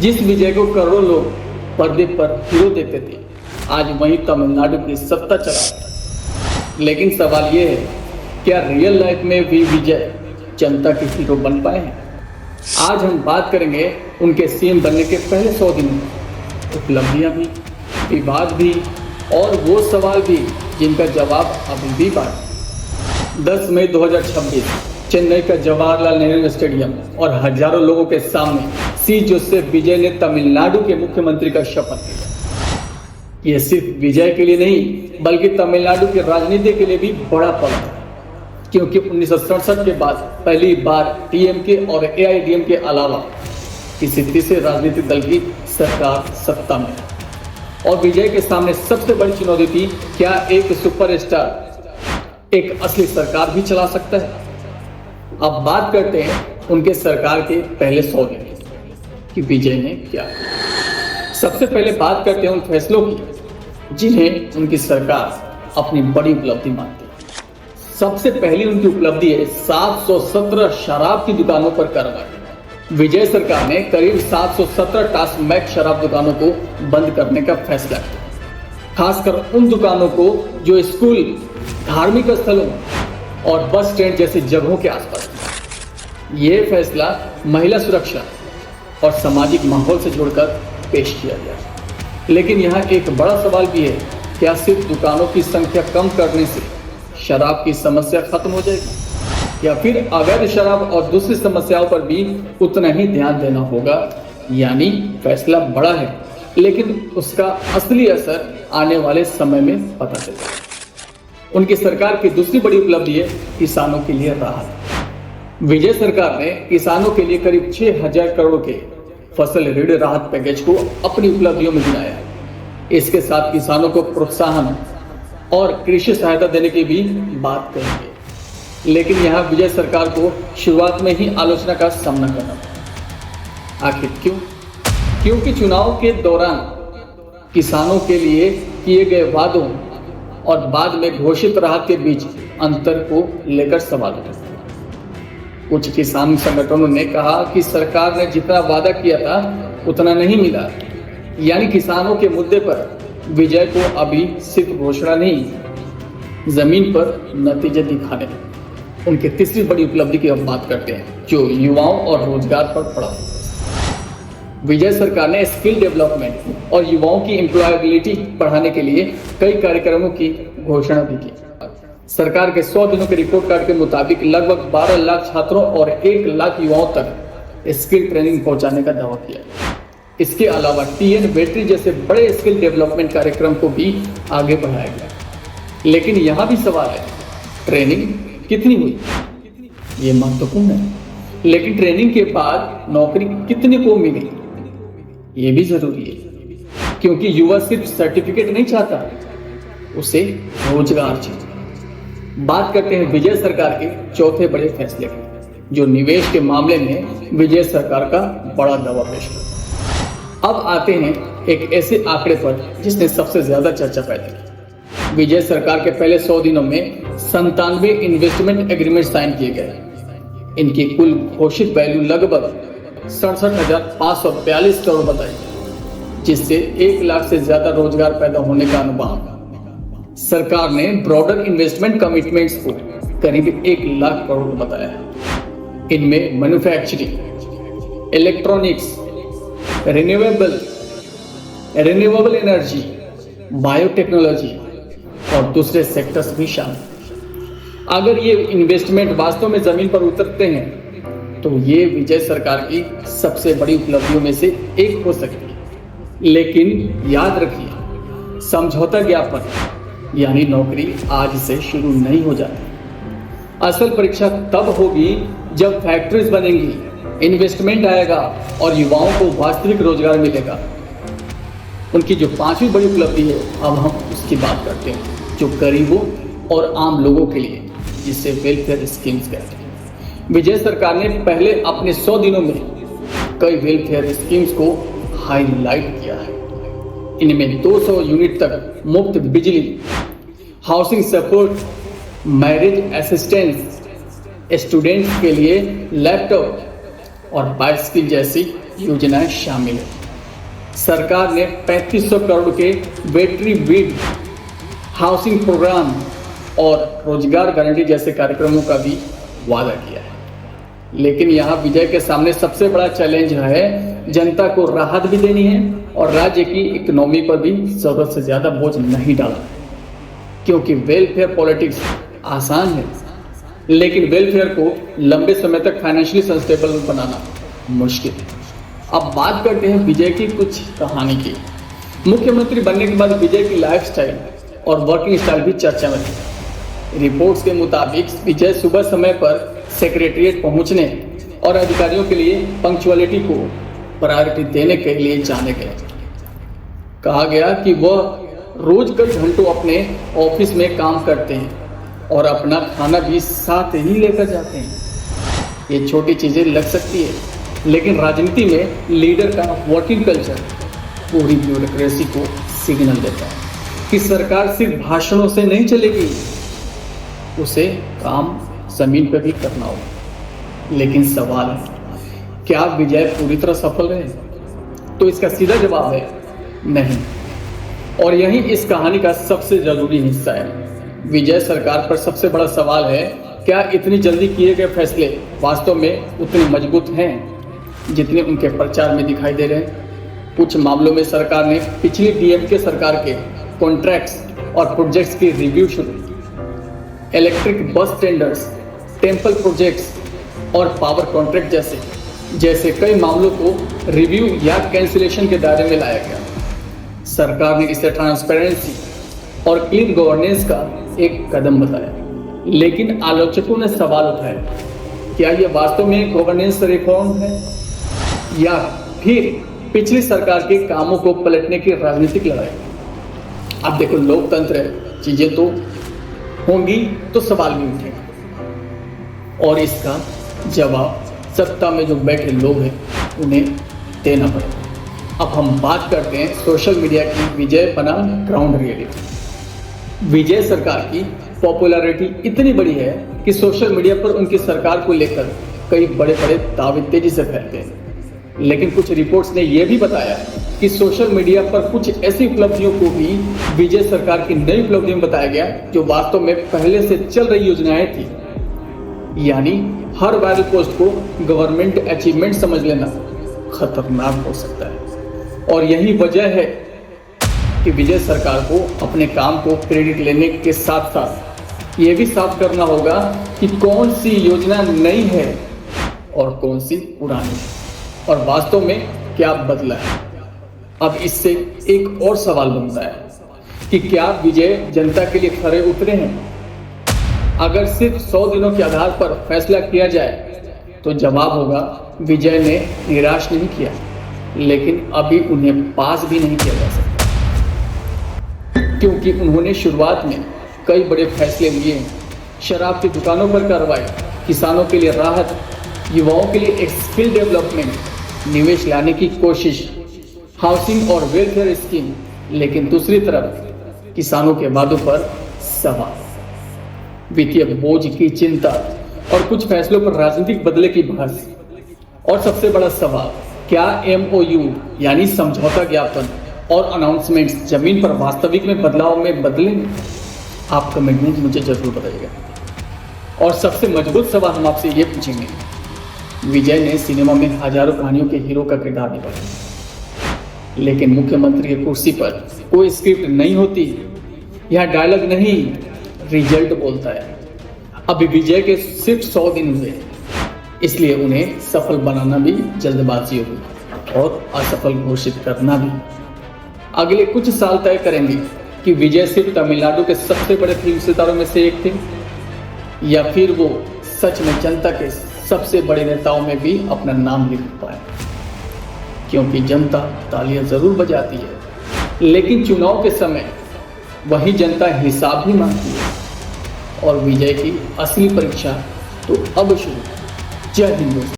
जिस विजय को करोड़ों लोग पर्दे पर हीरो देखते थे, आज वही तमिलनाडु की सत्ता चला रहा है। लेकिन सवाल ये है, क्या रियल लाइफ में भी विजय जनता के हीरो बन पाए हैं? आज हम बात करेंगे उनके सीएम बनने के पहले 100 दिनों में, उपलब्धियां भी, विवाद भी और वो सवाल भी जिनका जवाब अभी भी बाकी। 10 मई 2026 चेन्नई का जवाहरलाल नेहरू स्टेडियम और हजारों लोगों के सामने सी जोसेफ विजय ने तमिलनाडु के मुख्यमंत्री का शपथ लिया। यह सिर्फ विजय के लिए नहीं बल्कि तमिलनाडु की राजनीति के लिए भी बड़ा पल था, क्योंकि 1967 के बाद पहली बार टीएमके और एआईडीएम के अलावा किसी तीसरे राजनीतिक दल की सरकार सत्ता में। और विजय के सामने सबसे बड़ी चुनौती थी, क्या एक सुपरस्टार एक असली सरकार भी चला सकता है? अब बात करते हैं उनके सरकार के पहले 100 दिन कि विजय ने क्या किया। सबसे पहले बात करते हैं उन फैसलों की जिन्हें उनकी सरकार अपनी बड़ी उपलब्धि मानती है। सबसे पहली उनकी उपलब्धि है 717 शराब की दुकानों पर कार्रवाई। विजय सरकार ने करीब 717 टास्कमैक शराब दुकानों को बंद करने का फैसला किया, खासकर उन दुकानों को जो स्कूल, धार्मिक स्थलों और बस स्टैंड जैसी जगहों के आसपास था। यह फैसला महिला सुरक्षा और सामाजिक माहौल से जुड़कर पेश किया गया। लेकिन यहाँ एक बड़ा सवाल भी है, क्या सिर्फ दुकानों की संख्या कम करने से शराब की समस्या खत्म हो जाएगी, या फिर अवैध शराब और दूसरी समस्याओं पर भी उतना ही ध्यान देना होगा? यानी फैसला बड़ा है, लेकिन उसका असली असर आने वाले समय में पता चलेगा। उनकी सरकार की दूसरी बड़ी उपलब्धि है किसानों के लिए राहत। विजय सरकार ने किसानों के लिए करीब 6000 करोड़ के फसल ऋण राहत पैकेज को अपनी उपलब्धियों में गिनाया है। इसके साथ किसानों को प्रोत्साहन और कृषि सहायता देने की भी बात करेंगे। लेकिन यहाँ विजय सरकार को शुरुआत में ही आलोचना का सामना करना पड़ा। आखिर क्यों? क्योंकि चुनाव के दौरान किसानों के लिए किए गए वादों और बाद में घोषित राहत के बीच अंतर को लेकर सवाल उठे। कुछ किसान संगठनों ने कहा कि सरकार ने जितना वादा किया था उतना नहीं मिला, यानी किसानों के मुद्दे पर विजय को अभी सिर्फ घोषणा नहीं, जमीन पर नतीजे दिखाने। उनकी तीसरी बड़ी उपलब्धि की अब बात करते हैं, जो युवाओं और रोजगार पर पड़ा। विजय सरकार ने स्किल डेवलपमेंट और युवाओं की एम्प्लॉयबिलिटी बढ़ाने के लिए कई कार्यक्रमों की घोषणा भी की। सरकार के 100 दिनों के रिपोर्ट कार्ड के मुताबिक लगभग 12 लाख छात्रों और 1 लाख युवाओं तक स्किल ट्रेनिंग पहुंचाने का दावा किया। इसके अलावा टीएन बैटरी जैसे बड़े स्किल डेवलपमेंट कार्यक्रम को भी आगे बढ़ाया गया। लेकिन यहाँ भी सवाल है, ट्रेनिंग कितनी हुई? ये महत्वपूर्ण है। लेकिन ट्रेनिंग के बाद नौकरी कितने को मिली, ये भी जरूरी है, क्योंकि युवा सिर्फ सर्टिफिकेट नहीं चाहता, उसे रोजगार चाहिए। बात करते हैं विजय सरकार के चौथे बड़े फैसले की, जो निवेश के मामले में विजय सरकार का बड़ा दावा पेश किया। अब आते हैं एक ऐसे आंकड़े पर जिसने सबसे ज्यादा चर्चा पैदा की। विजय सरकार के पहले 100 दिनों में 97 इन्वेस्टमेंट एग्रीमेंट साइन किए गए। इनकी कुल घोषित वैल्यू लगभग 67,542 करोड़ बताई, जिससे 1 लाख से ज्यादा रोजगार पैदा होने का अनुमान। सरकार ने ब्रॉडर इन्वेस्टमेंट कमिटमेंट्स को करीब 1 लाख करोड़ बताया है। इनमें manufacturing, electronics, renewable energy, biotechnology और दूसरे सेक्टर्स भी शामिल। अगर ये इन्वेस्टमेंट वास्तव में जमीन पर उतरते हैं तो ये विजय सरकार की सबसे बड़ी उपलब्धियों में से एक हो सकती है। लेकिन याद रखिए, समझौता ज्ञापन यानी नौकरी आज से शुरू नहीं हो जाती। असल परीक्षा तब होगी जब फैक्ट्रीज बनेंगी, इन्वेस्टमेंट आएगा और युवाओं को वास्तविक रोजगार मिलेगा। उनकी जो 5वीं बड़ी उपलब्धि है, अब हम उसकी बात करते हैं, जो गरीबों और आम लोगों के लिए, जिसे वेलफेयर स्कीम्स कहते हैं। विजय सरकार ने पहले अपने 100 दिनों में कई वेलफेयर स्कीम्स को हाईलाइट किया है। इनमें 200 यूनिट तक मुफ्त बिजली, housing support, marriage assistance, students के लिए लैपटॉप, और बाइसिकल जैसी योजनाएं शामिल है। सरकार ने 3500 करोड़ के बैटरी बीड हाउसिंग प्रोग्राम और रोजगार गारंटी जैसे कार्यक्रमों का भी वादा किया है। लेकिन यहाँ विजय के सामने सबसे बड़ा चैलेंज है जनता को राहत भी देनी है और राज्य की इकोनॉमी पर भी जरूरत से ज्यादा बोझ नहीं डालना है, क्योंकि वेलफेयर पॉलिटिक्स आसान है लेकिन वेलफेयर को लंबे समय तक फाइनेंशियली सस्टेनेबल बनाना मुश्किल है। अब बात करते हैं विजय की कुछ कहानी की। मुख्यमंत्री बनने के बाद विजय की लाइफस्टाइल और वर्किंग स्टाइल भी चर्चा में थी। रिपोर्ट्स के मुताबिक विजय सुबह समय पर सेक्रेटरिएट पहुंचने और अधिकारियों के लिए पंक्चुअलिटी को प्रायोरिटी देने के लिए जाने गए। कहा गया कि वह रोज कई घंटों अपने ऑफिस में काम करते हैं और अपना खाना भी साथ ही लेकर जाते हैं। ये छोटी चीजें लग सकती है लेकिन राजनीति में लीडर का वर्किंग कल्चर पूरी ब्यूरोक्रेसी को सिग्नल देता है कि सरकार सिर्फ भाषणों से नहीं चलेगी, उसे काम जमीन पर भी करना होगा। लेकिन सवाल है, क्या विजय पूरी तरह सफल रहे? तो इसका सीधा जवाब है नहीं। और यही इस कहानी का सबसे जरूरी हिस्सा है। विजय सरकार पर सबसे बड़ा सवाल है, क्या इतनी जल्दी किए गए फैसले वास्तव में उतने मजबूत हैं जितने उनके प्रचार में दिखाई दे रहे हैं? कुछ मामलों में सरकार ने पिछली डीएमके सरकार के कॉन्ट्रैक्ट्स और प्रोजेक्ट्स की रिव्यू शुरू की। Electric bus tenders, temple projects और पावर कॉन्ट्रैक्ट जैसे कई मामलों को रिव्यू या कैंसिलेशन के दायरे में लाया गया। सरकार ने इसे ट्रांसपेरेंसी और क्लीन गवर्नेंस का एक कदम बताया, लेकिन आलोचकों ने सवाल उठाया, क्या यह वास्तव में गवर्नेंस रिफॉर्म है या फिर पिछली सरकार के कामों को पलटने की राजनीतिक लड़ाई? अब देखो, लोकतंत्र है, चीजें तो होंगी तो सवाल भी उठेगा और इसका जवाब सत्ता में जो बैठे लोग हैं उन्हें देना पड़ेगा। अब हम बात करते हैं सोशल मीडिया की विजय बनाम ग्राउंड रियलिटी। विजय सरकार की पॉपुलैरिटी इतनी बड़ी है कि सोशल मीडिया पर उनकी सरकार को लेकर कई बड़े बड़े दावे तेजी से फैलते हैं। लेकिन कुछ रिपोर्ट्स ने यह भी बताया कि सोशल मीडिया पर कुछ ऐसी उपलब्धियों को भी विजय सरकार की नई उपलब्धियों में बताया गया जो वास्तव में पहले से चल रही योजनाएं थी। यानी हर वायरल पोस्ट को गवर्नमेंट अचीवमेंट समझ लेना खतरनाक हो सकता है। और यही वजह है कि विजय सरकार को अपने काम को क्रेडिट लेने के साथ साथ ये भी साफ करना होगा कि कौन सी योजना नई है और कौन सी पुरानी है और वास्तव में क्या बदला है। अब इससे एक और सवाल बनता है कि क्या विजय जनता के लिए खरे उतरे हैं? अगर सिर्फ 100 दिनों के आधार पर फैसला किया जाए तो जवाब होगा, विजय ने निराश नहीं किया, लेकिन अभी उन्हें पास भी नहीं किया जा सकता, क्योंकि उन्होंने शुरुआत में कई बड़े फैसले लिए। शराब की दुकानों पर कार्रवाई, किसानों के लिए राहत, युवाओं के लिए एक स्किल डेवलपमेंट, निवेश लाने की कोशिश, हाउसिंग और वेलफेयर स्कीम। लेकिन दूसरी तरफ किसानों के वादों पर सवाल, वित्तीय बोझ की चिंता और कुछ फैसलों पर राजनीतिक बदले की बहस। और सबसे बड़ा सवाल, क्या MOU यानी समझौता ज्ञापन और अनाउंसमेंट्स जमीन पर वास्तविक में बदलाव में बदलेंगे? आप कमेंट में मुझे जरूर बताइएगा। और सबसे मजबूत सवाल हम आपसे ये पूछेंगे, विजय ने सिनेमा में हजारों कहानियों के हीरो का किरदार निभाया, लेकिन मुख्यमंत्री की कुर्सी पर कोई स्क्रिप्ट नहीं होती, यहाँ डायलॉग नहीं, रिजल्ट बोलता है। अभी विजय के सिर्फ 100 दिन हुए, इसलिए उन्हें सफल बनाना भी जल्दबाजी होगी और असफल घोषित करना भी। अगले कुछ साल तय करेंगे कि विजय सिर्फ तमिलनाडु के सबसे बड़े फिल्म सितारों में से एक थे या फिर वो सच में जनता के सबसे बड़े नेताओं में भी अपना नाम लिख पाए। क्योंकि जनता तालियां जरूर बजाती है, लेकिन चुनाव के समय वही जनता हिसाब भी मांगती है। और विजय की असली परीक्षा तो अब शुरू। जय हिंद।